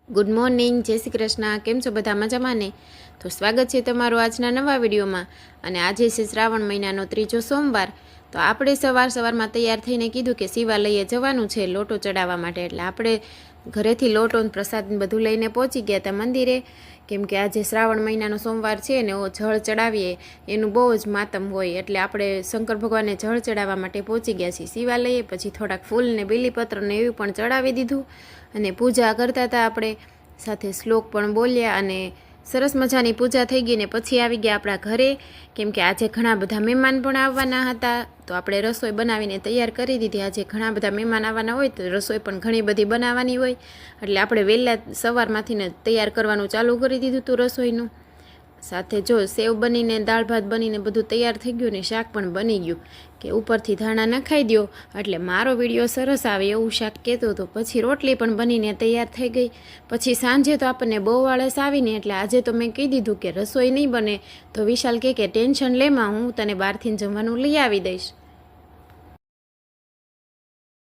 Good morning, જય શ્રી કૃષ્ણ. કેમ છો બધા? મજામાં ને? તો સ્વાગત છે તમારું આજના નવા વિડીયોમાં. અને આજે છે શ્રાવણ મહિનાનો 3જો સોમવાર. તો આપણે સવારમાં તૈયાર થઈને કીધું કે શિવાલયે જવાનું છે લોટો ચડાવવા માટે. એટલે આપણે ઘરેથી લોટો પ્રસાદ બધું લઈને પહોંચી ગયા હતા મંદિરે. કેમ કે આજે શ્રાવણ મહિનાનો સોમવાર છે ને જળ ચડાવીએ એનું બહુ જ માતમ હોય. એટલે આપણે શંકર ભગવાનને જળ ચડાવવા માટે પહોંચી ગયા છીએ શિવાલયે. પછી થોડાક ફૂલ ને બીલીપત્ર ને એવું પણ ચડાવી દીધું અને પૂજા કરતા હતા આપણે. સાથે શ્લોક પણ બોલ્યા અને સરસ મજાની પૂજા થઈ ગઈ. ને પછી આવી ગયા આપણા ઘરે. કેમ કે આજે ઘણા બધા મહેમાન પણ આવવાના હતા. તો આપણે રસોઈ બનાવીને તૈયાર કરી દીધી. આજે ઘણા બધા મહેમાન આવવાના હોય તો રસોઈ પણ ઘણી બધી બનાવવાની હોય. એટલે આપણે વહેલા સવારમાંથીને તૈયાર કરવાનું ચાલુ કરી દીધું હતું રસોઈનું. સાથે જો સેવ બનીને દાળ ભાત બનીને બધું તૈયાર થઈ ગયું ને શાક પણ બની ગયું. કે ઉપરથી ધાણા નખાઈ દો એટલે મારો વિડીયો સરસ આવે એવું શાક કહેતો હતો. પછી રોટલી પણ બનીને તૈયાર થઈ ગઈ. પછી સાંજે તો આપણને બહુ આળસ આવીને એટલે આજે તો મેં કહી દીધું કે રસોઈ નહીં બને તો વિશાલ કે ટેન્શન લેમાં, હું તને બહારથી જમવાનું લઈ આવી દઈશ.